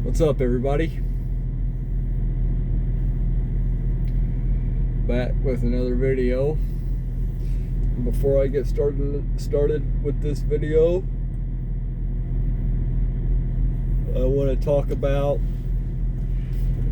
What's up, everybody? Back with another video. Before I get started with this video, I want to talk about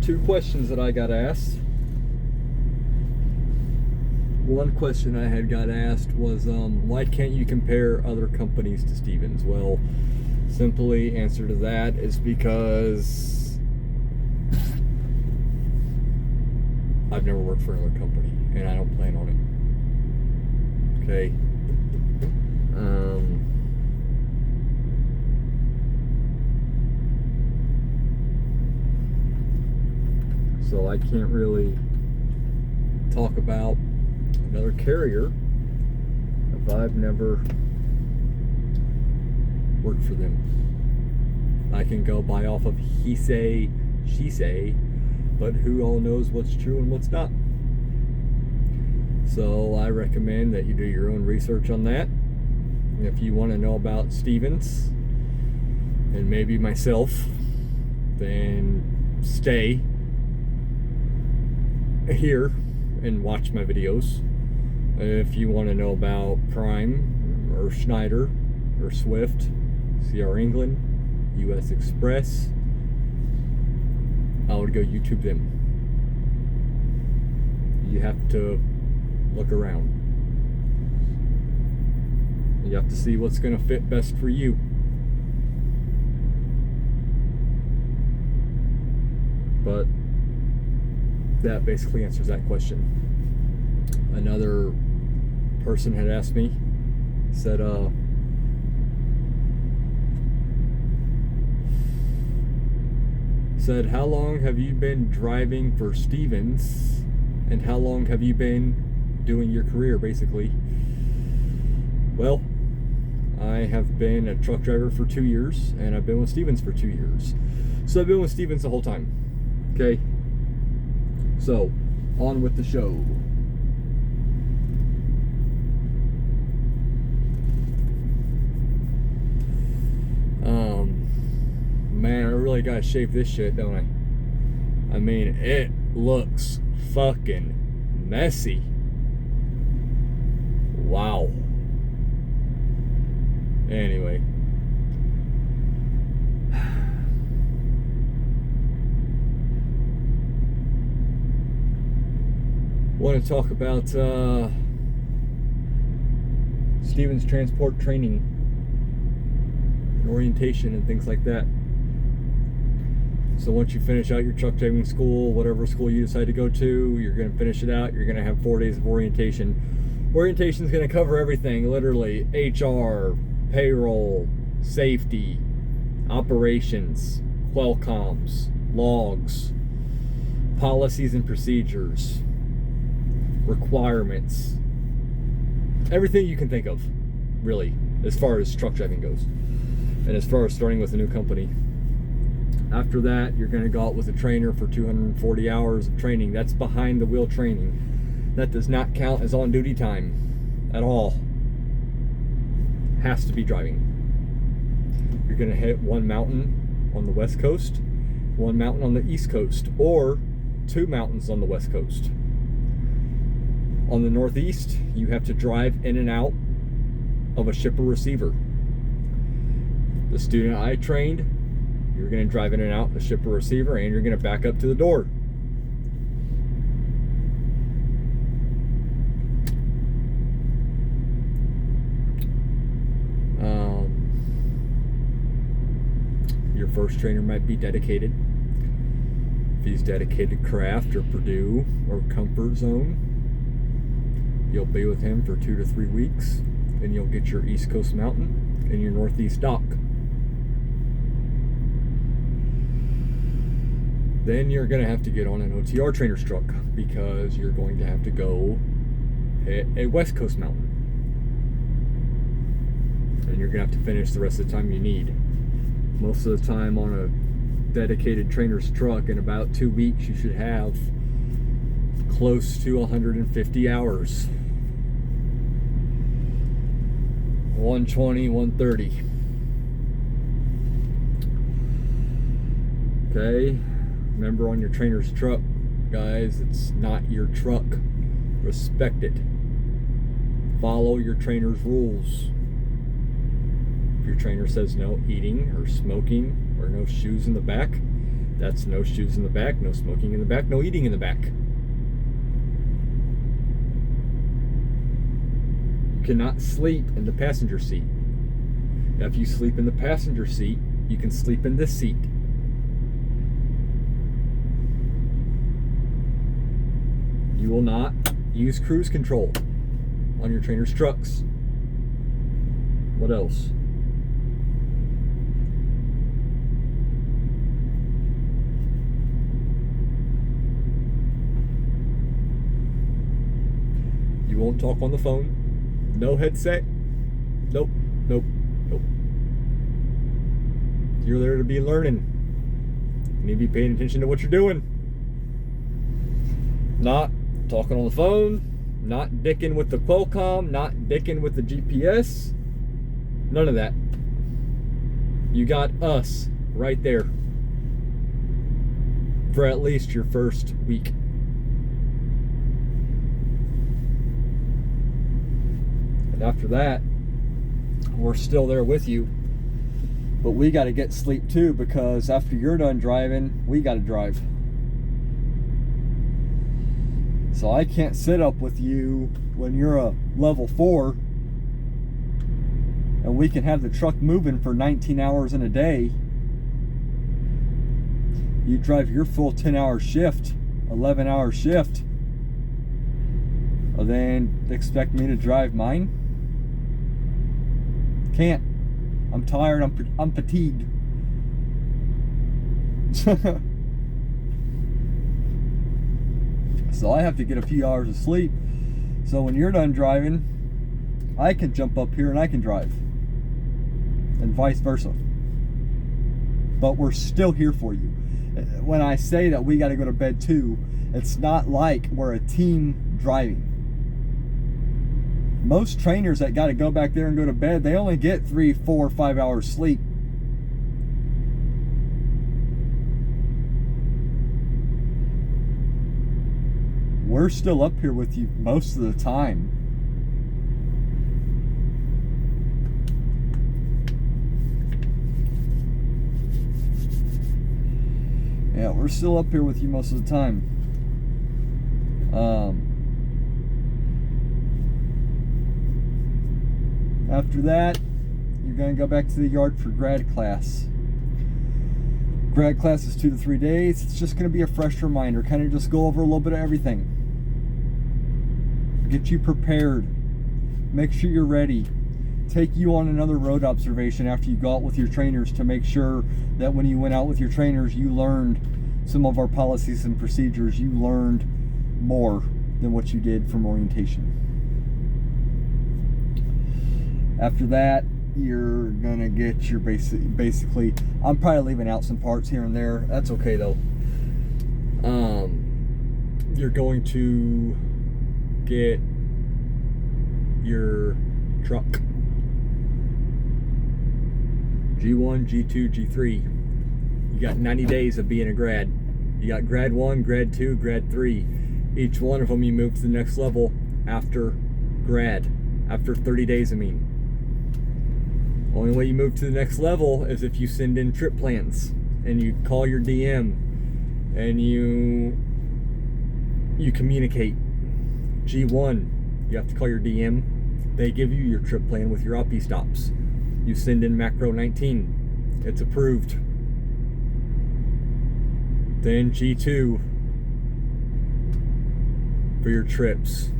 two questions that I got asked. One question I had got asked was, why can't you compare other companies to Stevens? Well, simply answer to that is because I've never worked for another company, and I don't plan on it. Okay. So I can't really talk about another carrier if I've never worked for them. I can go by off of he say, she say, but who all knows what's true and what's not? So I recommend that you do your own research on that. If you want to know about Stevens and maybe myself, then stay here and watch my videos. If you want to know about Prime or Schneider or Swift, CR England, US Express, I would go YouTube them. You have to look around. You have to see what's going to fit best for you. But that basically answers that question. Another person had asked me, said, how long have you been driving for Stevens, and how long have you been doing your career, basically? Well, I have been a truck driver for 2 years, and I've been with Stevens for 2 years. So I've been with Stevens the whole time. Okay? So, on with the show. Man, I really gotta shave this shit, don't I? I mean, it looks fucking messy. Wow. Anyway. Want to talk about Stevens transport training and orientation and things like that. So once you finish out your truck driving school, whatever school you decide to go to, you're going to finish it out. You're going to have 4 days of orientation. Orientation is going to cover everything, literally HR, payroll, safety, operations, Qualcomms, logs, policies and procedures, requirements, everything you can think of, really, as far as truck driving goes, and as far as starting with a new company. After that, you're going to go out with a trainer for 240 hours of training. That's behind the wheel training. That does not count as on duty time at all. Has to be driving. You're going to hit one mountain on the west coast, one mountain on the east coast, or 2 mountains on the west coast. On the northeast, you have to drive in and out of a shipper receiver. The student I trained, you're going to drive in and out the shipper receiver, and you're going to back up to the door. Your first trainer might be dedicated. If he's dedicated Craft or Purdue or Comfort Zone, you'll be with him for 2 to 3 weeks, and you'll get your East Coast Mountain and your Northeast Dock. Then you're going to have to get on an OTR trainer's truck because you're going to have to go hit a West Coast mountain. And you're going to have to finish the rest of the time you need. Most of the time on a dedicated trainer's truck, in about 2 weeks, you should have close to 150 hours. 120, 130. Okay? Remember, on your trainer's truck, guys, it's not your truck. Respect it. Follow your trainer's rules. If your trainer says no eating or smoking or no shoes in the back, that's no shoes in the back, no smoking in the back, no eating in the back. You cannot sleep in the passenger seat. Now, if you sleep in the passenger seat, you can sleep in this seat. You will not use cruise control on your trainer's trucks. What else? You won't talk on the phone. No headset. Nope. Nope. Nope. You're there to be learning. You need to be paying attention to what you're doing. Not talking on the phone, not dicking with the Qualcomm, not dicking with the GPS. None of that. You got us right there for at least your first week. And after that, we're still there with you. But we got to get sleep too, because after you're done driving, we got to drive. So I can't sit up with you when you're a level 4 and we can have the truck moving for 19 hours in a day. You drive your full 10-hour shift, 11-hour shift, and then expect me to drive mine? Can't. I'm tired. I'm fatigued. So I have to get a few hours of sleep. So when you're done driving, I can jump up here and I can drive. And vice versa. But we're still here for you. When I say that we got to go to bed too, it's not like we're a team driving. Most trainers that got to go back there and go to bed, they only get 3, 4, 5 hours sleep. We're still up here with you most of the time. Yeah, we're still up here with you most of the time. After that, you're going to go back to the yard for grad class. Grad class is 2 to 3 days. It's just going to be a fresh reminder. Kind of just go over a little bit of everything. Get you prepared. Make sure you're ready. Take you on another road observation after you go out with your trainers to make sure that when you went out with your trainers, you learned some of our policies and procedures. You learned more than what you did from orientation. After that, you're gonna get your basically, I'm probably leaving out some parts here and there. That's okay though. You're going to get your truck. G1, G2, G3. You got 90 days of being a grad. You got grad 1, grad 2, grad 3. Each one of them you move to the next level after grad. After 30 days, I mean. Only way you move to the next level is if you send in trip plans and you call your DM and you communicate. G1, you have to call your DM. They give you your trip plan with your OPI stops. You send in macro 19. It's approved. Then G2 for your trips.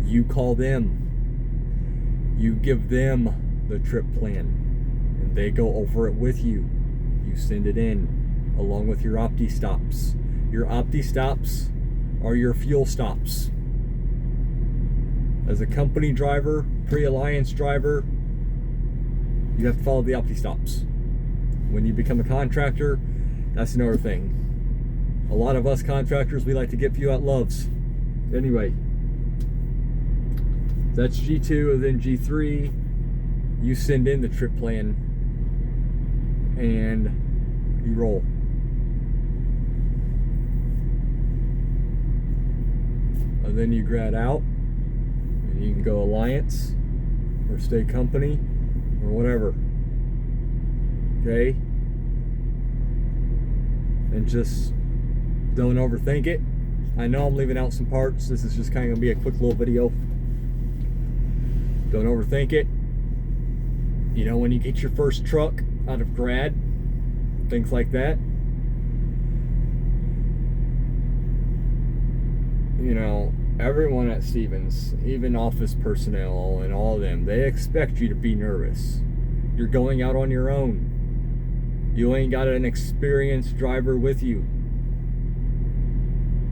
You call them. You give them the trip plan and they go over it with you. You send it in along with your OPTI stops. Your OPTI stops are your fuel stops. As a company driver, pre-alliance driver, you have to follow the OPTI stops. When you become a contractor, that's another thing. A lot of us contractors, we like to get few at Loves. Anyway, that's G2, and then G3, you send in the trip plan and you roll. you grad out, and you can go alliance or stay company or whatever. Okay? And just don't overthink it. I know I'm leaving out some parts. This is just kind of gonna be a quick little video. Don't overthink it. You know, when you get your first truck out of grad, things like that, you know, everyone at Stevens, even office personnel and all of them, they expect you to be nervous. You're going out on your own. You ain't got an experienced driver with you.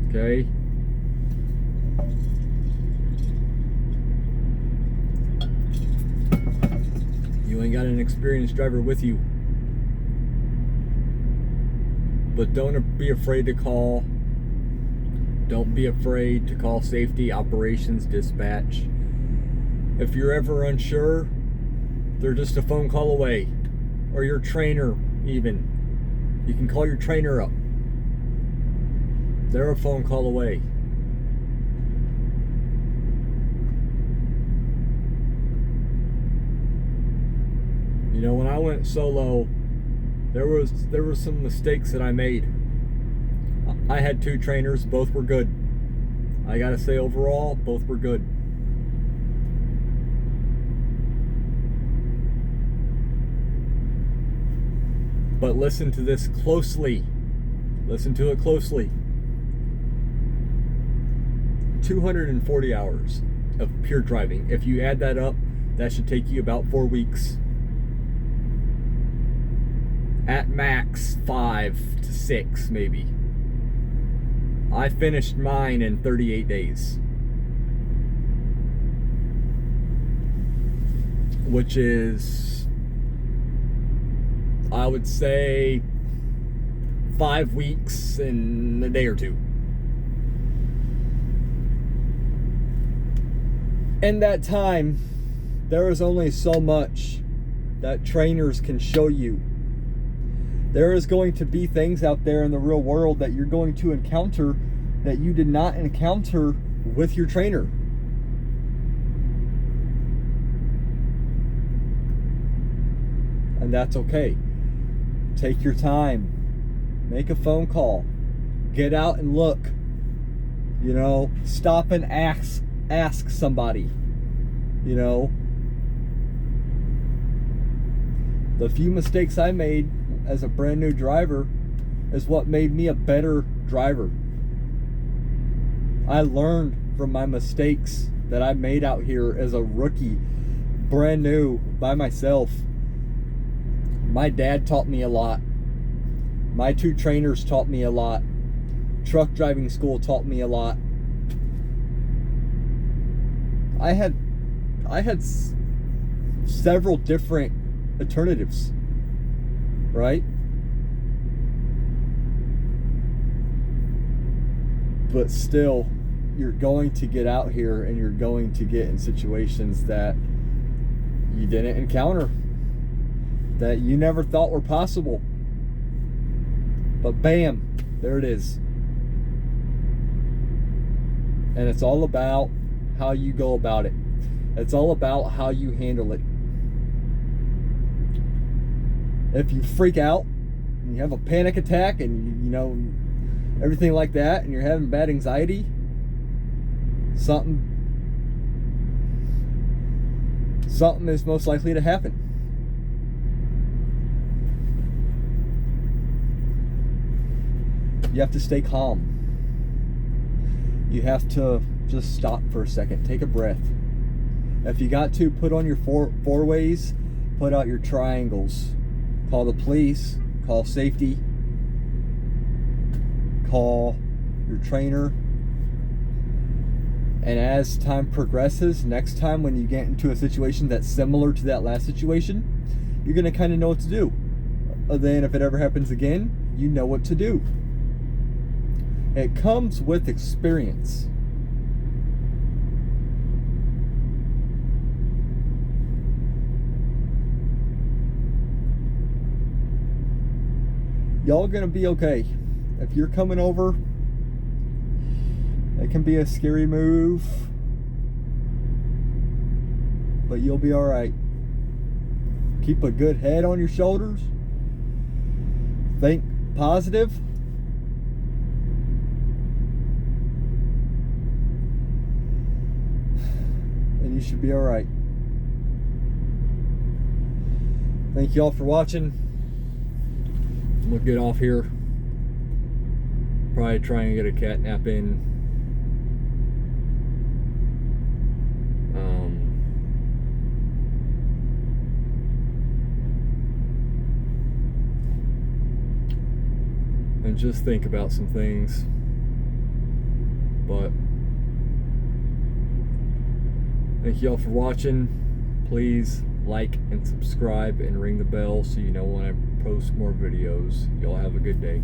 Okay? You ain't got an experienced driver with you. But don't be afraid to call. Don't be afraid to call safety, operations, dispatch. If you're ever unsure, they're just a phone call away. Or your trainer, even. You can call your trainer up. They're a phone call away. You know, when I went solo, there were some mistakes that I made. I had 2 trainers, both were good. I gotta say, overall, both were good. But listen to this closely. Listen to it closely. 240 hours of pure driving. If you add that up, that should take you about 4 weeks. At max, 5 to 6, maybe. I finished mine in 38 days. Which is, I would say, 5 weeks and a day or 2. In that time, there is only so much that trainers can show you. There is going to be things out there in the real world that you're going to encounter that you did not encounter with your trainer. And that's okay. Take your time. Make a phone call. Get out and look. You know, stop and ask somebody. You know, the few mistakes I made as a brand new driver is what made me a better driver. I learned from my mistakes that I made out here as a rookie, brand new, by myself. My dad taught me a lot. My 2 trainers taught me a lot. Truck driving school taught me a lot. I had several different alternatives, right? But still, you're going to get out here and you're going to get in situations that you didn't encounter, that you never thought were possible. But bam, there it is. And it's all about how you go about it. It's all about how you handle it. If you freak out and you have a panic attack and you know everything like that, and you're having bad anxiety, something is most likely to happen. You have to stay calm. You have to just stop for a second, take a breath. If you got to, put on your four ways, put out your triangles. Call the police, call safety, call your trainer. And as time progresses, next time when you get into a situation that's similar to that last situation, you're gonna kind of know what to do. Then if it ever happens again, you know what to do. It comes with experience. Y'all gonna be okay. If you're coming over, It can be a scary move, but you'll be all right. Keep a good head on your shoulders. Think positive. And you should be all right. Thank you all for watching. We'll get off here. Probably try and get a cat nap in. And just think about some things. But thank you all for watching. Please like and subscribe and ring the bell so you know when I post more videos. Y'all have a good day.